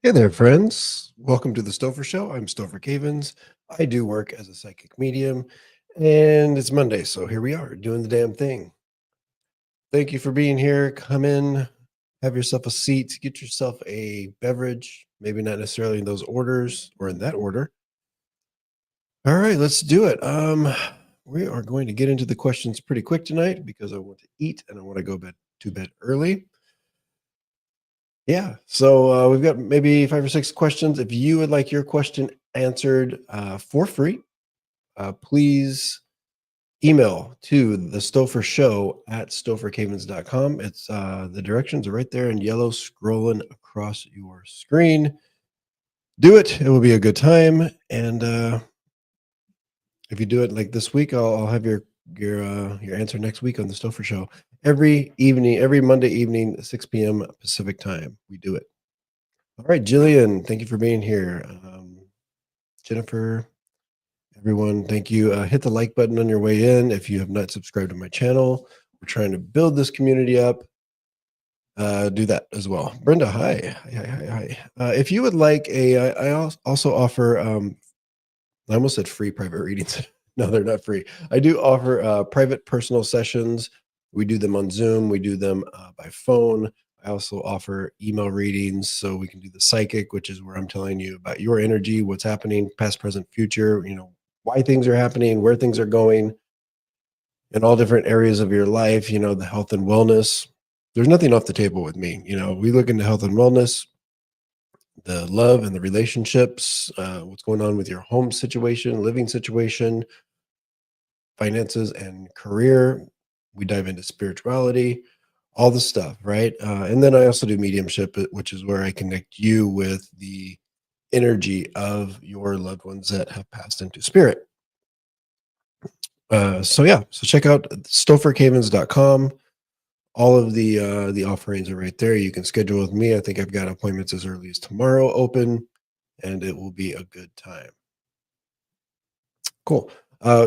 Hey there, friends. Welcome to the Stopher Show. I'm Stopher Cavins. I do work as a psychic medium, and it's Monday, so here we are doing the damn thing. Thank you for being here. Come in, have yourself a seat, get yourself a beverage, maybe not necessarily in those orders or in that order. All right, let's do it. We are going to get into the questions pretty quick tonight because I want to eat and I want to go to bed early. Yeah. So we've got maybe 5 or 6 questions. If you would like your question answered for free, please email to the Stopher Show at stophercavins.com. It's the directions are right there in yellow scrolling across your screen. Do it. It will be a good time. And if you do it like this week, I'll have your answer next week on the Stopher Show. Every evening, every Monday evening, 6 p.m. Pacific time, we do it. All right, Jillian, thank you for being here. Jennifer, everyone, thank you. Hit the like button on your way in if you have not subscribed to my channel. We're trying to build this community up. Do that as well. Brenda, hi. Hi. If you would like I also offer, I almost said free private readings. No, they're not free. I do offer private personal sessions. We do them on Zoom. We do them by phone. I also offer email readings, so we can do the psychic, which is where I'm telling you about your energy, what's happening, past, present, future, why things are happening, where things are going, in all different areas of your life, the health and wellness. There's nothing off the table with me. We look into health and wellness, the love and the relationships, what's going on with your home situation, living situation, finances and career. We dive into spirituality, all the stuff, right? And then I also do mediumship, which is where I connect you with the energy of your loved ones that have passed into spirit. So check out stophercavins.com. All of the offerings are right there. You can schedule with me. I think I've got appointments as early as tomorrow open, and it will be a good time. Cool.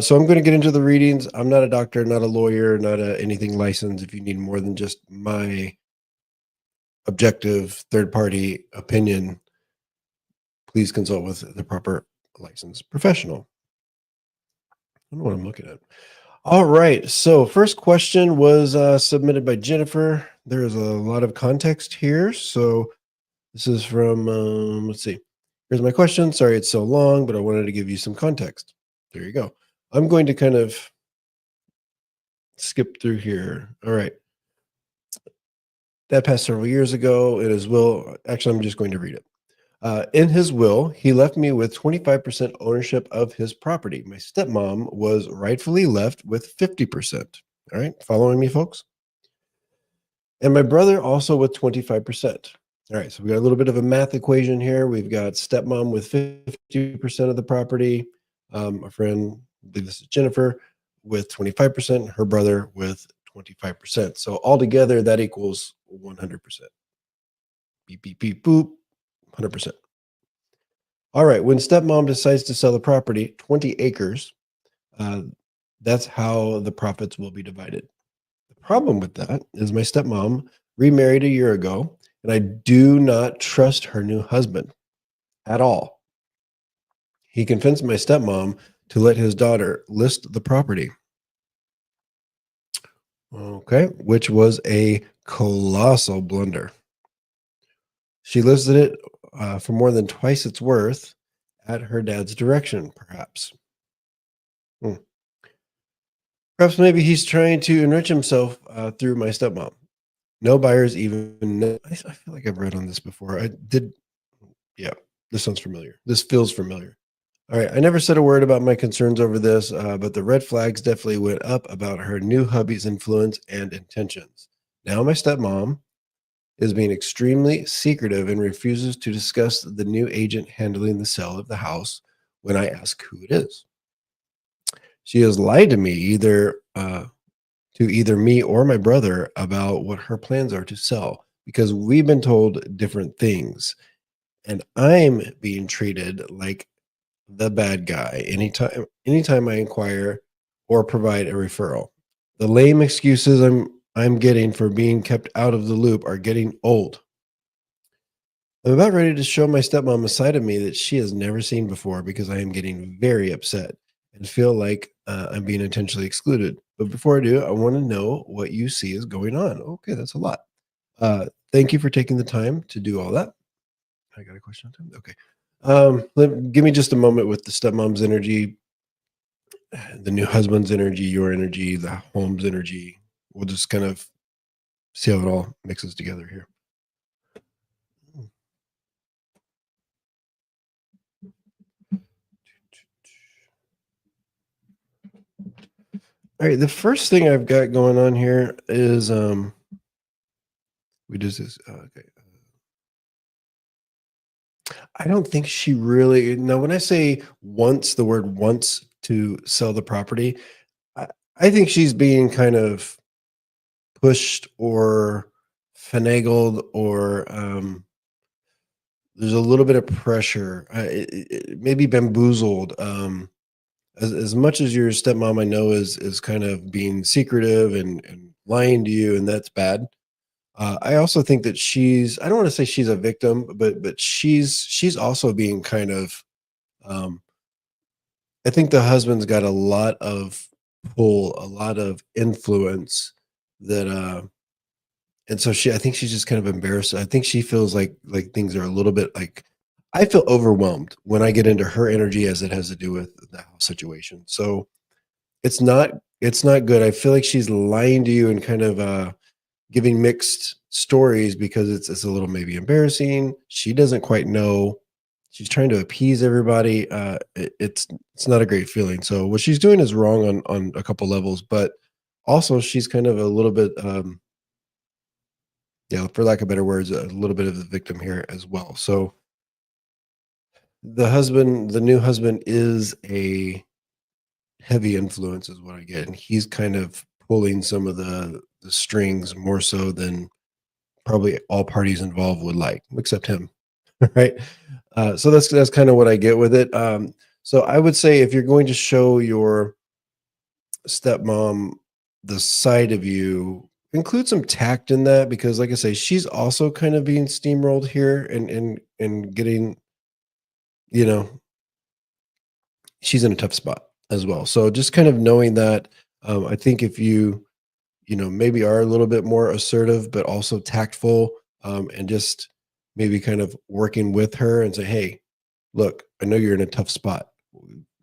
So I'm going to get into the readings. I'm not a doctor, not a lawyer, not anything licensed. If you need more than just my objective third-party opinion, please consult with the proper licensed professional. I don't know what I'm looking at. All right. So first question was submitted by Jennifer. There is a lot of context here. So this is from, let's see. Here's my question. Sorry it's so long, but I wanted to give you some context. There you go. I'm going to kind of skip through here. All right. That passed several years ago. In his will, actually, I'm just going to read it. In his will, he left me with 25% ownership of his property. My stepmom was rightfully left with 50%. All right. Following me, folks? And my brother also with 25%. All right. So we got a little bit of a math equation here. We've got stepmom with 50% of the property. A friend, I believe this is Jennifer, with 25%, her brother with 25%. So altogether, that equals 100%. Beep, beep, beep, boop, 100%. All right. When stepmom decides to sell the property, 20 acres, that's how the profits will be divided. The problem with that is my stepmom remarried a year ago, and I do not trust her new husband at all. He convinced my stepmom to let his daughter list the property. Okay, which was a colossal blunder. She listed it for more than twice its worth at her dad's direction, perhaps. Perhaps maybe he's trying to enrich himself through my stepmom. No buyers even know. I feel like I've read on this before. I did. Yeah, this sounds familiar. This feels familiar. All right. I never said a word about my concerns over this, but the red flags definitely went up about her new hubby's influence and intentions. Now my stepmom is being extremely secretive and refuses to discuss the new agent handling the sale of the house when I ask who it is. She has lied to me either me or my brother about what her plans are to sell because we've been told different things, and I'm being treated like the bad guy anytime I inquire or provide a referral. The lame excuses I'm getting for being kept out of the loop are getting old. I'm about ready to show my stepmom a side of me that she has never seen before because I am getting very upset and feel like I'm being intentionally excluded. But before I do, I want to know what you see is going on. Okay, that's a lot. Thank you for taking the time to do all that. I got a question on time. Okay. Give me just a moment with the stepmom's energy, the new husband's energy, your energy, the home's energy. We'll just kind of see how it all mixes together here. All right, the first thing I've got going on here is we just this okay. I don't think she really now when I say wants the word wants to sell the property, I, I think she's being kind of pushed or finagled or there's a little bit of pressure, maybe bamboozled. As much as your stepmom I know is kind of being secretive and lying to you, and that's bad. I also think that I don't want to say she's a victim, but she's also being kind of um, I think the husband's got a lot of pull, a lot of influence that and so I think she's just kind of embarrassed. I think she feels like things are a little bit like I feel overwhelmed when I get into her energy as it has to do with the house situation. So it's not it's not good. I feel like she's lying to you and kind of giving mixed stories because it's a little maybe embarrassing. She doesn't quite know. She's trying to appease everybody. It's not a great feeling. So what she's doing is wrong on a couple levels, but also she's kind of a little bit yeah, for lack of better words, a little bit of the victim here as well. So the new husband is a heavy influence is what I get. And he's kind of pulling some of the strings more so than probably all parties involved would like, except him, right? So that's kind of what I get with it. So I would say if you're going to show your stepmom the side of you, include some tact in that because, like I say, she's also kind of being steamrolled here and getting, you know, she's in a tough spot as well. So just kind of knowing that, I think if you maybe are a little bit more assertive, but also tactful, and just maybe kind of working with her and say, hey, look, I know you're in a tough spot.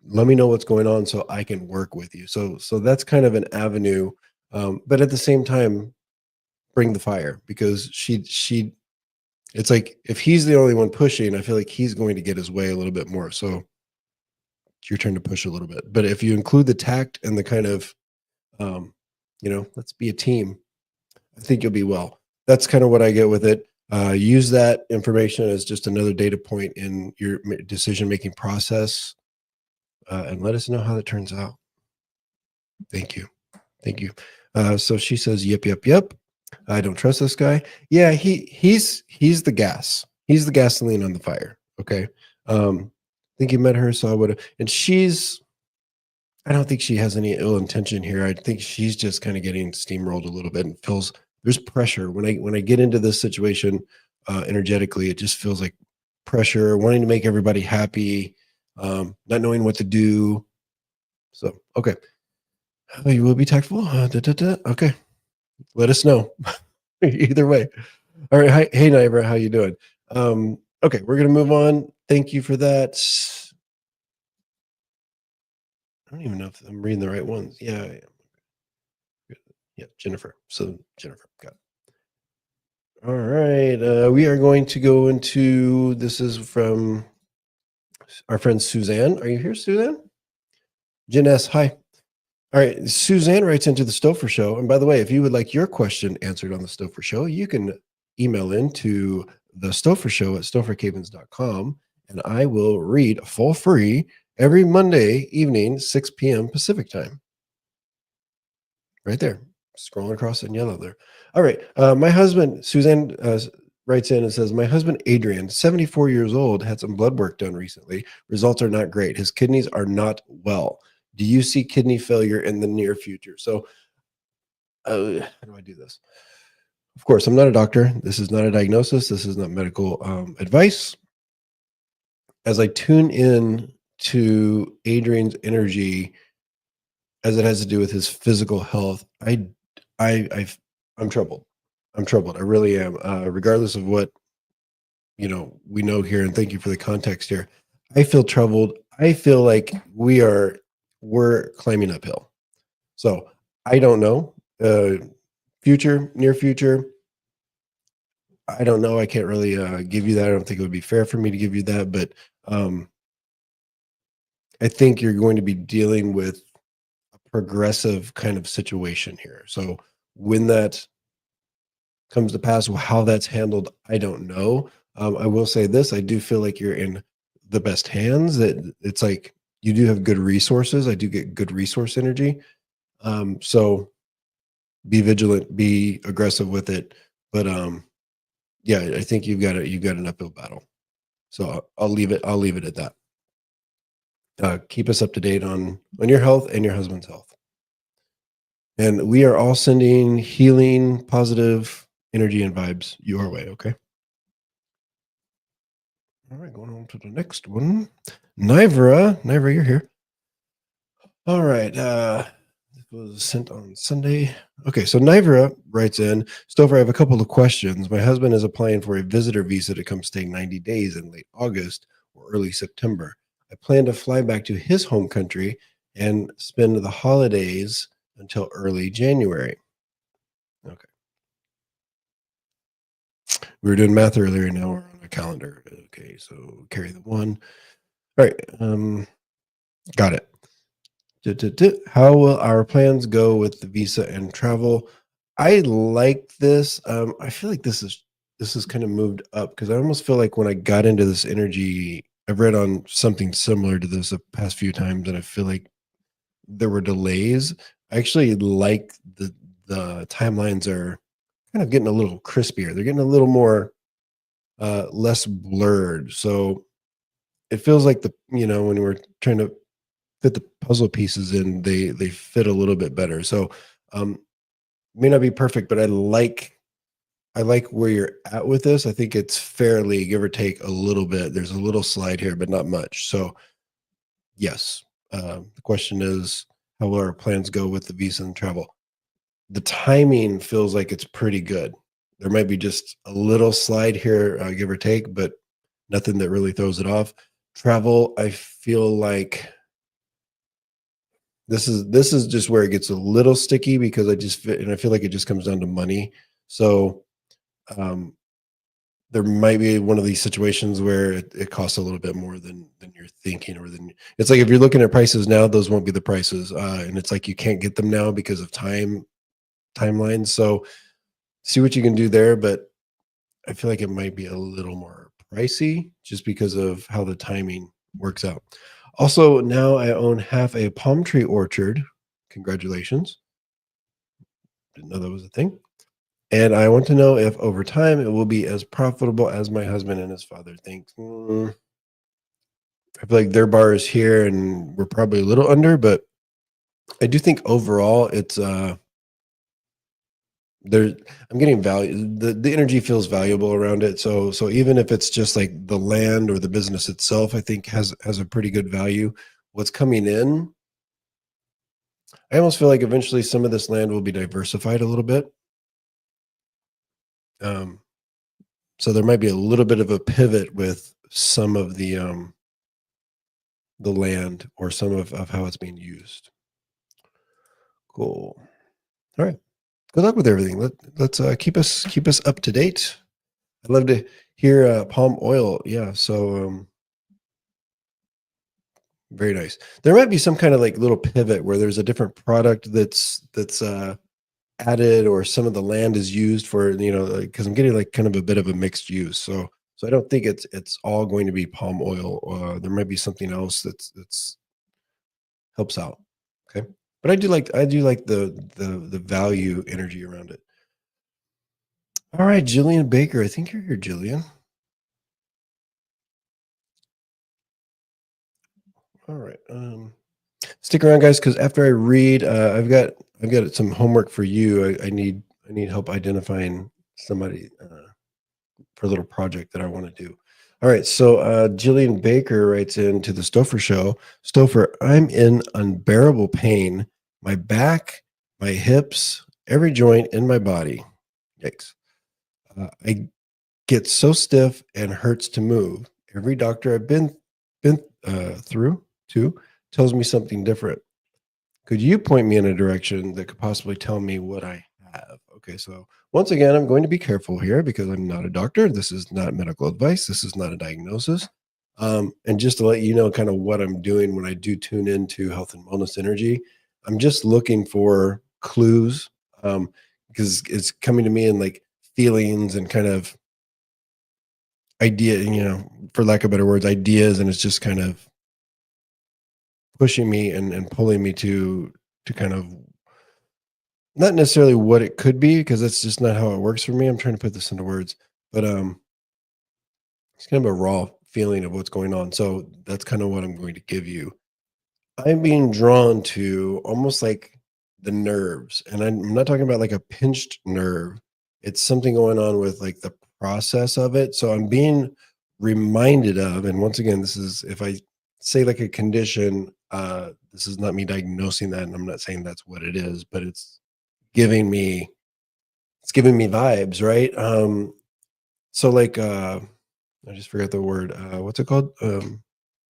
Let me know what's going on so I can work with you. So that's kind of an avenue. But at the same time, bring the fire because it's like if he's the only one pushing, I feel like he's going to get his way a little bit more. So it's your turn to push a little bit. But if you include the tact and the kind of um, let's be a team, I think you'll be well. That's kind of what I get with it. Use that information as just another data point in your decision making process, and let us know how that turns out. Thank you, thank you. So she says, "Yep, yep, yep. I don't trust this guy. Yeah, he's the gas. He's the gasoline on the fire. Okay. I think you met her, so I would have. And I don't think she has any ill intention here. I think she's just kind of getting steamrolled a little bit and feels there's pressure when I get into this situation energetically. It just feels like pressure, wanting to make everybody happy, not knowing what to do. So okay, you will be tactful. Okay, let us know. Either way. All right. Hi, hey, Naivra, how you doing? Okay, we're gonna move on. Thank you for that. I don't even know if I'm reading the right ones. Yeah, yeah, Jennifer. So Jennifer, got it. All right. We are going to go into this is from our friend Suzanne. Are you here, Suzanne? Jen S. Hi. All right. Suzanne writes into the Stopher Show. And by the way, if you would like your question answered on the Stopher Show, you can email in to the Stopher Show at stophercavins.com and I will read full free every Monday evening, 6 p.m. Pacific time. Right there, scrolling across in yellow there. All right. My husband, Suzanne, writes in and says, my husband, Adrian, 74 years old, had some blood work done recently. Results are not great. His kidneys are not well. Do you see kidney failure in the near future? So, how do I do this? Of course, I'm not a doctor. This is not a diagnosis. This is not medical advice. As I tune in to Adrian's energy as it has to do with his physical health, I I'm troubled. I'm troubled. I really am. Regardless of what we know here, and thank you for the context here. I feel troubled. I feel like we're climbing uphill. So I don't know. Future, near future, I don't know. I can't really give you that. I don't think it would be fair for me to give you that, but um, I think you're going to be dealing with a progressive kind of situation here. So when that comes to pass, how that's handled, I don't know. I will say this: I do feel like you're in the best hands. That it's like you do have good resources. I do get good resource energy. So be vigilant, be aggressive with it. But yeah, I think you've got an uphill battle. So I'll leave it. I'll leave it at that. Keep us up to date on your health and your husband's health. And we are all sending healing, positive energy and vibes your way. Okay. All right, going on to the next one. Nivra, you're here. All right. It was sent on Sunday. Okay, so Nivra writes in, Stopher, I have a couple of questions. My husband is applying for a visitor visa to come stay 90 days in late August or early September. I plan to fly back to his home country and spend the holidays until early January. Okay. We were doing math earlier, now we're on a calendar. Okay, so carry the one. All right. Got it. How will our plans go with the visa and travel? I like this. I feel like this is kind of moved up because I almost feel like when I got into this energy, I've read on something similar to this the past few times, and I feel like there were delays. I actually like the timelines are kind of getting a little crispier. They're getting a little more less blurred. So it feels like when we're trying to fit the puzzle pieces in, they fit a little bit better. So um may not be perfect, but I like where you're at with this. I think it's fairly give or take a little bit. There's a little slide here, but not much. So yes. The question is, how will our plans go with the visa and travel? The timing feels like it's pretty good. There might be just a little slide here, give or take, but nothing that really throws it off. Travel, I feel like this is just where it gets a little sticky because I feel like it just comes down to money. So um, there might be one of these situations where it costs a little bit more than you're thinking, or than it's like if you're looking at prices now, those won't be the prices, and it's like you can't get them now because of timelines. So see what you can do there, but I feel like it might be a little more pricey just because of how the timing works out. Also, now I own half a palm tree orchard. Congratulations. Didn't know that was a thing. And I want to know if over time it will be as profitable as my husband and his father think. I feel like their bar is here and we're probably a little under, but I do think overall it's there I'm getting value. The energy feels valuable around it. So even if it's just like the land or the business itself, I think has a pretty good value. What's coming in, I almost feel like eventually some of this land will be diversified a little bit. Um, so there might be a little bit of a pivot with some of the land or some of how it's being used. Cool. All right. Good luck with everything. Let's keep us up to date. I'd love to hear palm oil. Yeah. So very nice. There might be some kind of like little pivot where there's a different product that's added, or some of the land is used for, because I'm getting like kind of a bit of a mixed use. So I don't think it's all going to be palm oil. There might be something else that's helps out. Okay. But I do like the value energy around it. All right, Jillian Baker. I think you're here, Jillian. All right. Stick around, guys, because after I read, I've got some homework for you. I need help identifying somebody for a little project that I want to do. All right. So Jillian Baker writes into the Stopher Show. Stopher, I'm in unbearable pain. My back, my hips, every joint in my body. Yikes. I get so stiff and hurts to move. Every doctor I've been through to tells me something different. Could you point me in a direction that could possibly tell me what I have? Okay, so once again, I'm going to be careful here because I'm not a doctor. This is not medical advice. This is not a diagnosis. And just to let you know, kind of what I'm doing when I do tune into health and wellness energy, I'm just looking for clues because it's coming to me in like feelings and kind of idea, for lack of better words, ideas, and it's just kind of pushing me and pulling me to kind of not necessarily what it could be because that's just not how it works for me. I'm trying to put this into words, but it's kind of a raw feeling of what's going on. So that's kind of what I'm going to give you. I'm being drawn to almost like the nerves, and I'm not talking about like a pinched nerve. It's something going on with like the process of it. So I'm being reminded of, and once again, this is if I say like a condition, this is not me diagnosing that, and I'm not saying that's what it is, but giving me it's giving me vibes, right? So like I just forgot the word. What's it called?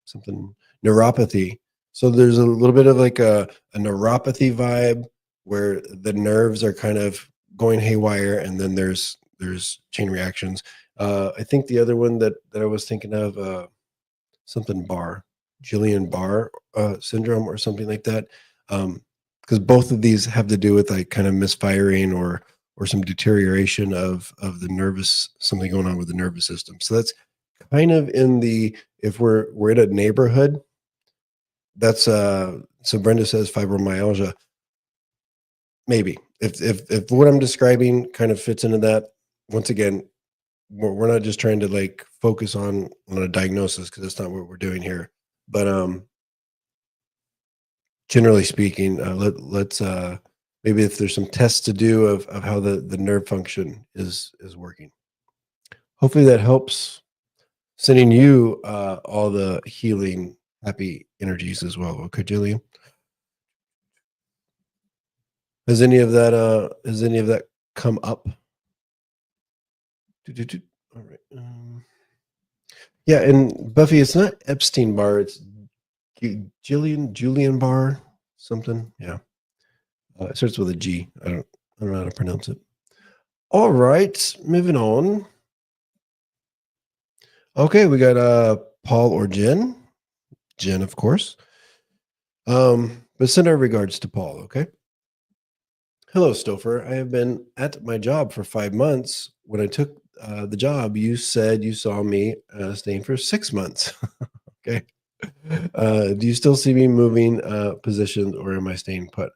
Something neuropathy. So there's a little bit of like a neuropathy vibe where the nerves are kind of going haywire, and then there's chain reactions. I think the other one that I was thinking of, something Barr, Jillian Barr syndrome or something like that. Because both of these have to do with like kind of misfiring or some deterioration of the nervous, something going on with the nervous system. So that's kind of in the, if we're in a neighborhood, that's so Brenda says fibromyalgia. Maybe if what I'm describing kind of fits into that, once again, we're not just trying to like focus on a diagnosis because that's not what we're doing here. But generally speaking, let's maybe if there's some tests to do of how the nerve function is working. Hopefully that helps. Sending you all the healing, happy energies as well. Okay, Jillian. Has any of that come up? Do. All right. Yeah, and Buffy, it's not Epstein Barr. It's Julian Barr, something. Yeah, it starts with a G. I don't know how to pronounce it. All right, moving on. Okay, we got Paul or Jen. Jen, of course. But send our regards to Paul. Okay. Hello, Stopher. I have been at my job for 5 months. When I took the job, you said you saw me staying for 6 months. Okay. Do you still see me moving positions, or am I staying put?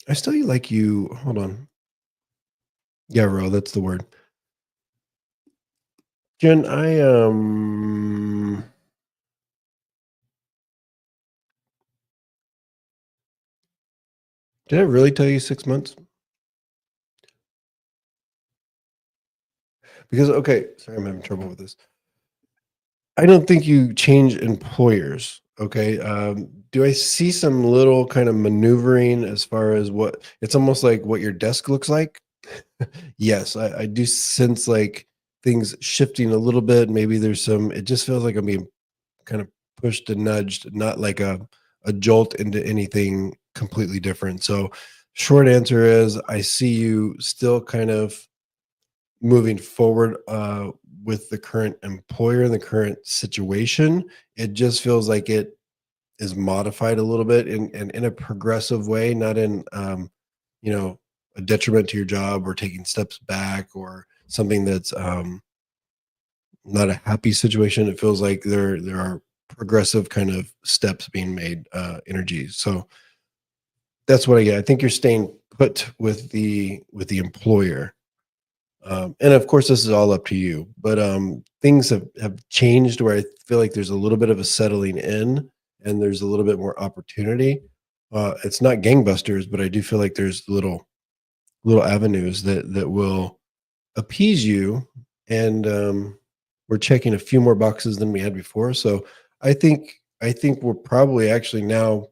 I still like you. Hold on. Yeah, Ro, that's the word. Jen, did I really tell you 6 months? Because okay, sorry, I'm having trouble with this. I don't think you change employers. Okay. Do I see some little kind of maneuvering as far as what it's almost like what your desk looks like? Yes, I do sense like things shifting a little bit. Maybe there's it just feels like I'm being kind of pushed and nudged, not like a jolt into anything completely different. So, short answer is I see you still kind of moving forward with the current employer and the current situation. It just feels like it is modified a little bit in a progressive way, not in you know a detriment to your job or taking steps back or something that's not a happy situation. It feels like there are progressive kind of steps being made, energies. So that's what I get. I think you're staying put with the employer. And of course, this is all up to you, but things have changed where I feel like there's a little bit of a settling in and there's a little bit more opportunity. It's not gangbusters, but I do feel like there's little avenues that will appease you, and we're checking a few more boxes than we had before. So I think we're probably actually now.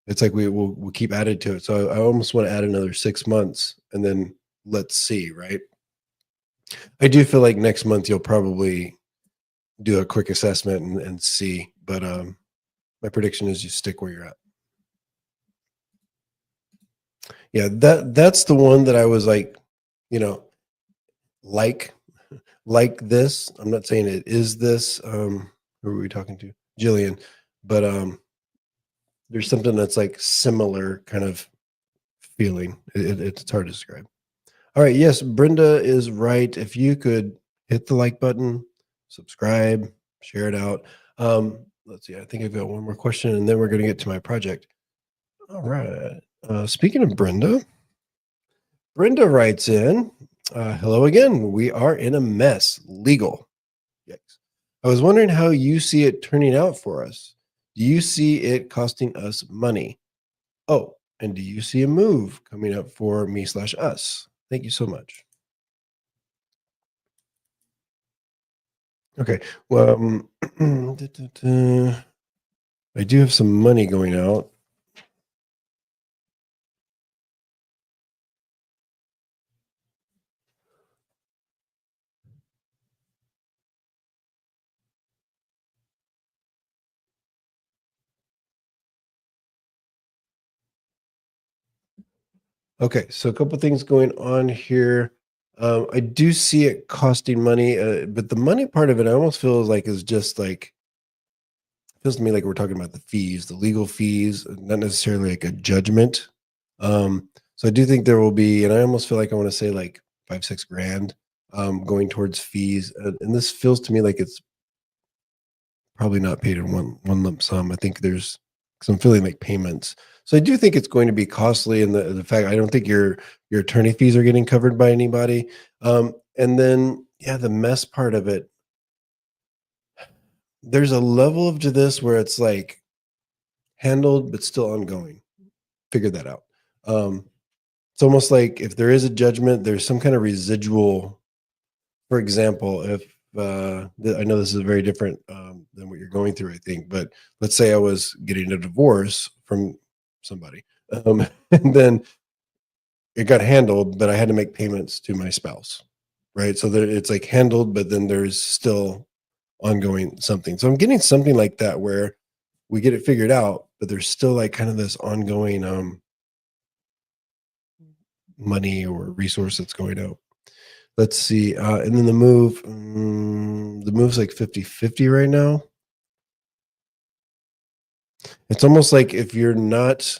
It's like we'll keep adding to it. So I almost want to add another 6 months, and then let's see. Right? I do feel like next month you'll probably do a quick assessment and see. But my prediction is you stick where you're at. Yeah, that's the one that I was like, you know, like this. I'm not saying it is this. Who are we talking to? Jillian. But there's something that's like similar kind of feeling. It's hard to describe. All right. Yes, Brenda is right. If you could hit the like button, subscribe, share it out. Let's see. I think I've got one more question, and then we're going to get to my project. All right. Speaking of Brenda, Brenda writes in, hello again. We are in a mess. Legal. Yikes. I was wondering how you see it turning out for us. Do you see it costing us money? Oh, and do you see a move coming up for me/us? Thank you so much. Okay. Well, I do have some money going out. Okay, so a couple things going on here. I do see it costing money, but the money part of it, I almost feels like is just like feels to me like we're talking about the fees, the legal fees, not necessarily like a judgment. So I do think there will be, and I almost feel like I want to say like 5, 6 grand going towards fees, and this feels to me like it's probably not paid in one lump sum. I think there's because I'm feeling like payments. So I do think it's going to be costly, and the fact I don't think your attorney fees are getting covered by anybody. And then yeah, the mess part of it. There's a level of to this where it's like handled but still ongoing. Figure that out. Um, it's almost like if there is a judgment, there's some kind of residual. For example, if I know this is very different than what you're going through, I think, but let's say I was getting a divorce from somebody, and then it got handled, but I had to make payments to my spouse, right? So there, it's like handled, but then there's still ongoing something. So I'm getting something like that where we get it figured out, but there's still like kind of this ongoing money or resource that's going out. Let's see. And then the move's like 50-50 right now. It's almost like if you're not, it's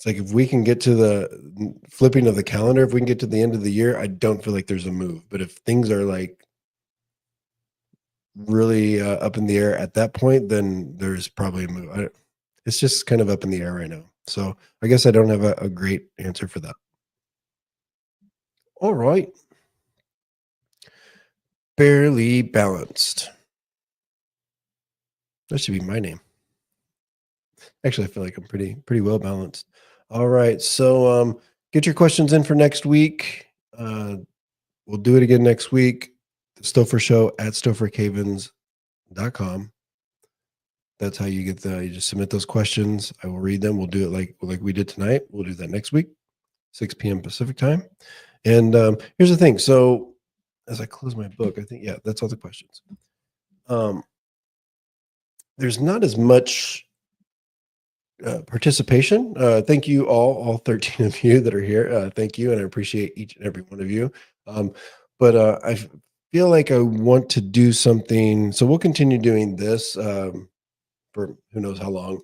like if we can get to the flipping of the calendar, if we can get to the end of the year, I don't feel like there's a move. But if things are like really up in the air at that point, then there's probably a move. It's just kind of up in the air right now. So I guess I don't have a great answer for that. All right. Barely balanced. That should be my name. Actually, I feel like I'm pretty well balanced. All right. So get your questions in for next week. We'll do it again next week. The Stopher Show at stophercavins.com. That's how you get you just submit those questions. I will read them. We'll do it like we did tonight. We'll do that next week, 6 p.m. Pacific time. And here's the thing. So as I close my book, I think, yeah, that's all the questions. There's not as much participation. Thank you all 13 of you that are here. Thank you. And I appreciate each and every one of you. But I feel like I want to do something. So we'll continue doing this for who knows how long.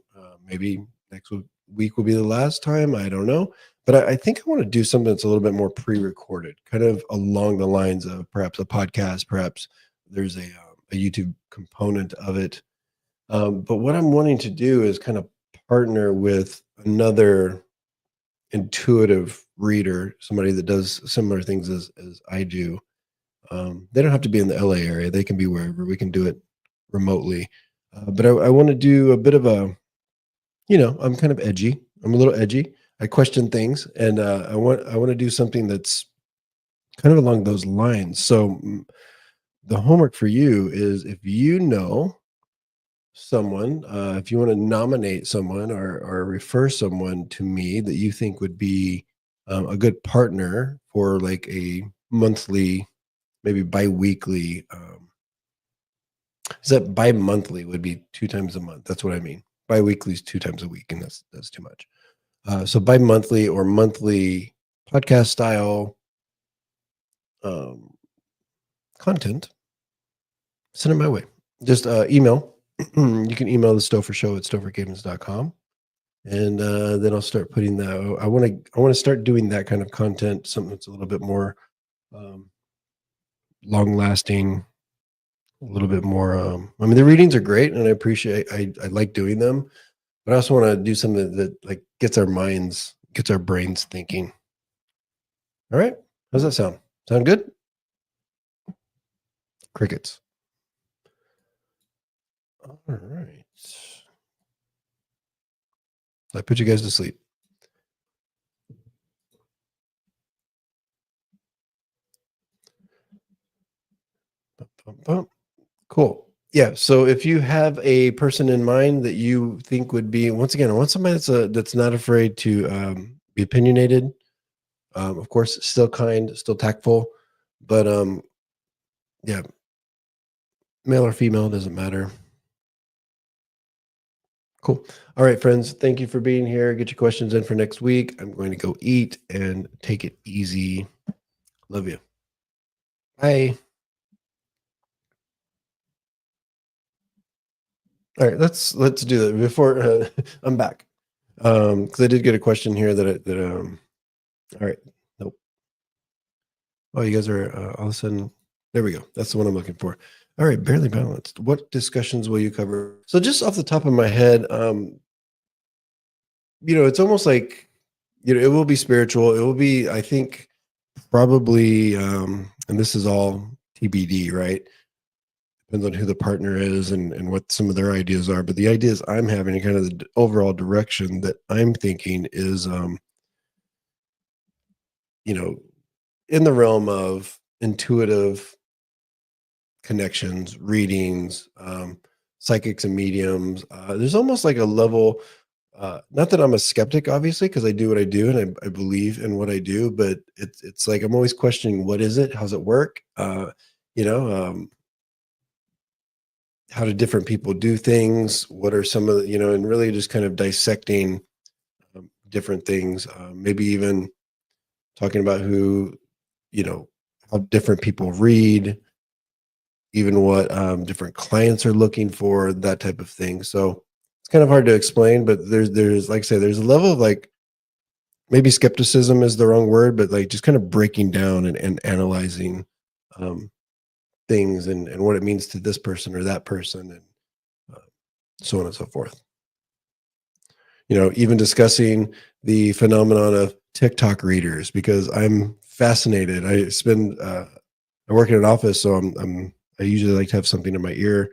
Maybe next week will be the last time. I don't know. But I think I want to do something that's a little bit more pre-recorded, kind of along the lines of perhaps a podcast, perhaps there's a YouTube component of it. But what I'm wanting to do is kind of partner with another intuitive reader, somebody that does similar things as I do. They don't have to be in the LA area. They can be wherever. We can do it remotely. But I want to do a bit of a I'm kind of edgy. I'm a little edgy. I question things, and I want to do something that's kind of along those lines. So the homework for you is, if you know someone, if you want to nominate someone or refer someone to me that you think would be a good partner for like a monthly, maybe bi-weekly, is that bi-monthly would be 2 times a month. That's what I mean. Bi-weekly is 2 times a week, and that's too much. So bi-monthly or monthly podcast style um, content, send it my way. Just email. You can email the Stopher Show at stophercavins.com. And then I'll start putting that. I want to start doing that kind of content, something that's a little bit more um, long lasting, a little bit more. I mean, the readings are great, and I appreciate. I like doing them, but I also want to do something that like gets our brains thinking. All right, how's that sound? Sound good? Crickets. All right, I put you guys to sleep. Bum, bum, bum. Cool. Yeah. So if you have a person in mind that you think would be, once again, I want somebody that's not afraid to be opinionated. Of course, still kind, still tactful, but yeah, male or female doesn't matter. Cool. All right, friends. Thank you for being here. Get your questions in for next week. I'm going to go eat and take it easy. Love you. Bye. All right, let's do that before I'm back. Because I did get a question here that. All right. Nope. Oh, you guys are all of a sudden. There we go. That's the one I'm looking for. All right, barely balanced. What discussions will you cover? So, just off the top of my head, it's almost like, it will be spiritual. It will be, I think, probably, and this is all TBD, right? Depends on who the partner is and what some of their ideas are. But the ideas I'm having and kind of the overall direction that I'm thinking is, you know, in the realm of intuitive connections, readings, psychics and mediums. There's almost like a level, not that I'm a skeptic, obviously, because I do what I do and I believe in what I do, but it's like I'm always questioning, what is it? How's it work? You know, um, how do different people do things? What are some of the, and really just kind of dissecting different things, maybe even talking about you know, how different people read, even what different clients are looking for, that type of thing. So it's kind of hard to explain, but there's like I say, there's a level of like, maybe skepticism is the wrong word, but like just kind of breaking down and analyzing um, things and what it means to this person or that person, and uh, so on and so forth. Even discussing the phenomenon of TikTok readers, because I'm fascinated. I work in an office, so I usually like to have something in my ear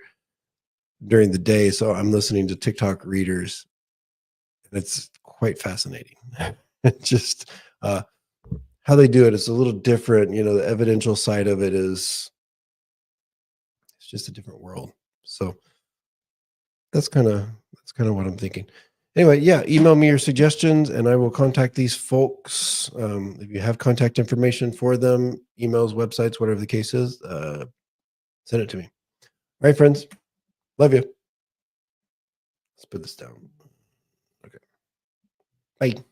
during the day. So I'm listening to TikTok readers, and it's quite fascinating. Just uh, how they do it. It's a little different. The evidential side of it is, it's just a different world. So that's kind of what I'm thinking. Anyway, yeah, email me your suggestions and I will contact these folks. If you have contact information for them, emails, websites, whatever the case is, send it to me. All right, friends. Love you. Let's put this down. Okay. Bye.